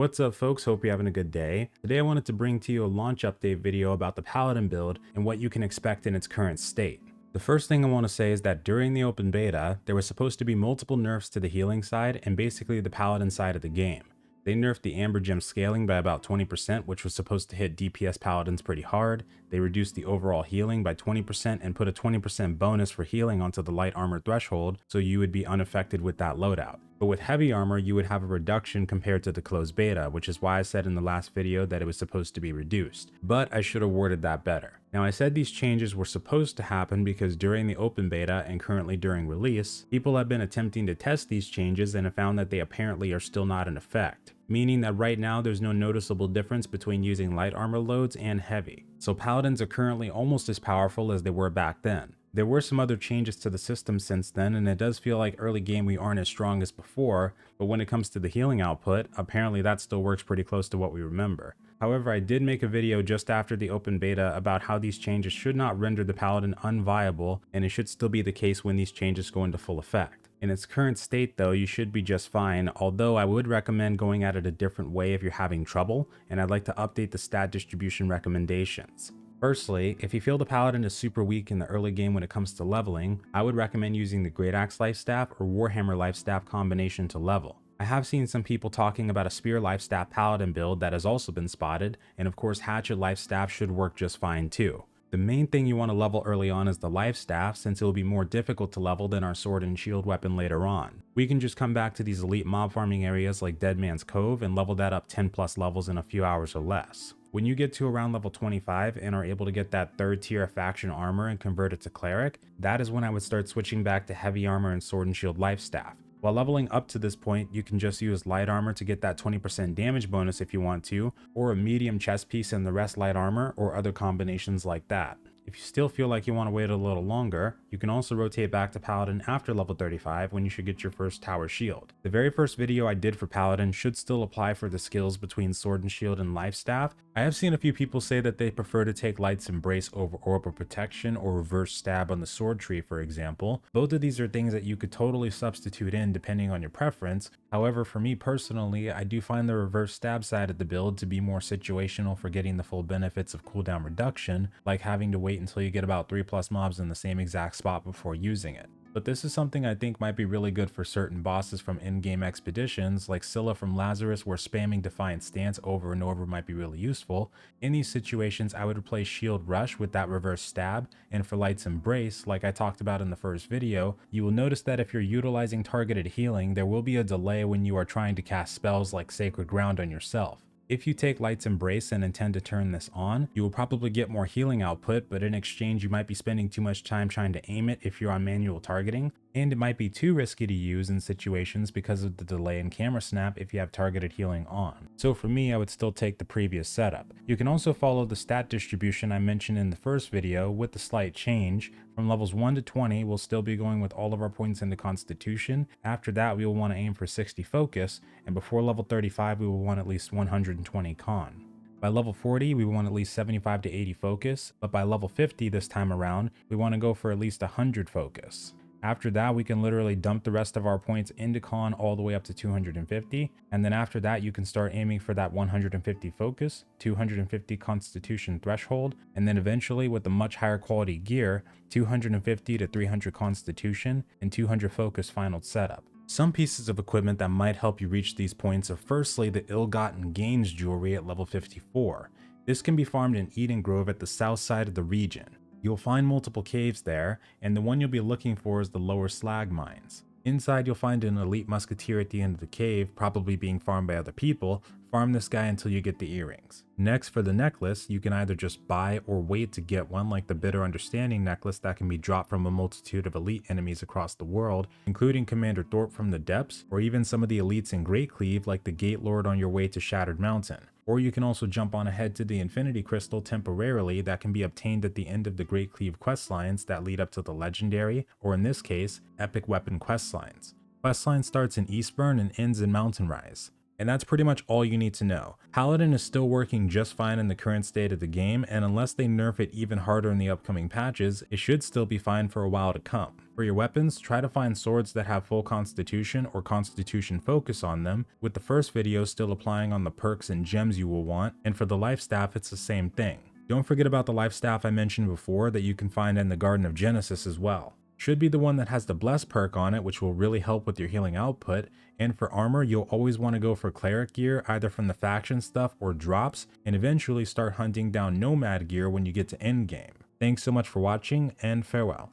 What's up folks, hope you're having a good day. Today I wanted to bring to you a launch update video about the Paladin build and what you can expect in its current state. The first thing I want to say is that during the open beta, there was supposed to be multiple nerfs to the healing side and basically the Paladin side of the game. They nerfed the Amber Gem scaling by about 20%, which was supposed to hit DPS Paladins pretty hard. They reduced the overall healing by 20% and put a 20% bonus for healing onto the light armor threshold, so you would be unaffected with that loadout. But with heavy armor, you would have a reduction compared to the closed beta, which is why I said in the last video that it was supposed to be reduced. But I should have worded that better. Now I said these changes were supposed to happen because during the open beta and currently during release, people have been attempting to test these changes and have found that they apparently are still not in effect. Meaning that right now there's no noticeable difference between using light armor loads and heavy. So Paladins are currently almost as powerful as they were back then. There were some other changes to the system since then, and it does feel like early game we aren't as strong as before, but when it comes to the healing output, apparently that still works pretty close to what we remember. However, I did make a video just after the open beta about how these changes should not render the Paladin unviable, and it should still be the case when these changes go into full effect. In its current state though, you should be just fine, although I would recommend going at it a different way if you're having trouble, and I'd like to update the stat distribution recommendations. Firstly, if you feel the Paladin is super weak in the early game when it comes to leveling, I would recommend using the Great Axe Lifestaff or Warhammer Lifestaff combination to level. I have seen some people talking about a Spear Lifestaff Paladin build that has also been spotted, and of course Hatchet Lifestaff should work just fine too. The main thing you want to level early on is the Lifestaff, since it will be more difficult to level than our sword and shield weapon later on. We can just come back to these elite mob farming areas like Dead Man's Cove and level that up 10 plus levels in a few hours or less. When you get to around level 25 and are able to get that third tier faction armor and convert it to cleric, that is when I would start switching back to heavy armor and sword and shield lifestaff. While leveling up to this point, you can just use light armor to get that 20% damage bonus if you want to, or a medium chest piece and the rest light armor, or other combinations like that. If you still feel like you want to wait a little longer, you can also rotate back to Paladin after level 35 when you should get your first tower shield. The very first video I did for Paladin should still apply for the skills between sword and shield and lifestaff. I have seen a few people say that they prefer to take Light's Embrace over Orb of Protection or reverse stab on the sword tree, for example. Both of these are things that you could totally substitute in depending on your preference. However, for me personally, I do find the reverse stab side of the build to be more situational for getting the full benefits of cooldown reduction, like having to wait until you get about 3+ mobs in the same exact spot before using it. But this is something I think might be really good for certain bosses from in-game expeditions, like Scylla from Lazarus, where spamming Defiant Stance over and over might be really useful. In these situations, I would replace Shield Rush with that reverse stab, and for Light's Embrace, like I talked about in the first video, you will notice that if you're utilizing targeted healing, there will be a delay when you are trying to cast spells like Sacred Ground on yourself. If you take Light's Embrace and intend to turn this on, you will probably get more healing output, but in exchange you might be spending too much time trying to aim it if you're on manual targeting, and it might be too risky to use in situations because of the delay in camera snap if you have targeted healing on. So for me, I would still take the previous setup. You can also follow the stat distribution I mentioned in the first video with the slight change. From levels 1 to 20, we'll still be going with all of our points into Constitution. After that, we will want to aim for 60 Focus, and before level 35, we will want at least 120 Con. By level 40, we want at least 75 to 80 Focus, but by level 50 this time around, we want to go for at least 100 Focus. After that, we can literally dump the rest of our points into Con all the way up to 250, and then after that, you can start aiming for that 150 Focus, 250 Constitution threshold, and then eventually with the much higher quality gear, 250 to 300 Constitution, and 200 Focus final setup. Some pieces of equipment that might help you reach these points are firstly the Ill-Gotten Gains jewelry at level 54. This can be farmed in Eden Grove at the south side of the region. You'll find multiple caves there, and the one you'll be looking for is the lower slag mines. Inside you'll find an elite musketeer at the end of the cave, probably being farmed by other people. Farm this guy until you get the earrings. Next, for the necklace, you can either just buy or wait to get one, like the Bitter Understanding necklace that can be dropped from a multitude of elite enemies across the world, including Commander Thorpe from the Depths, or even some of the elites in Great Cleave like the Gate Lord on your way to Shattered Mountain. Or you can also jump on ahead to the Infinity Crystal temporarily that can be obtained at the end of the Great Cleave questlines that lead up to the Legendary, or in this case, Epic Weapon questlines. Questline starts in Eastburn and ends in Mountain Rise. And that's pretty much all you need to know. Paladin is still working just fine in the current state of the game, and unless they nerf it even harder in the upcoming patches, it should still be fine for a while to come. For your weapons, try to find swords that have full constitution or constitution focus on them, with the first video still applying on the perks and gems you will want, and for the life staff it's the same thing. Don't forget about the life staff I mentioned before that you can find in the Garden of Genesis as well. Should be the one that has the Bless perk on it, which will really help with your healing output, and for armor you'll always want to go for cleric gear either from the faction stuff or drops, and eventually start hunting down nomad gear when you get to endgame. Thanks so much for watching, and farewell.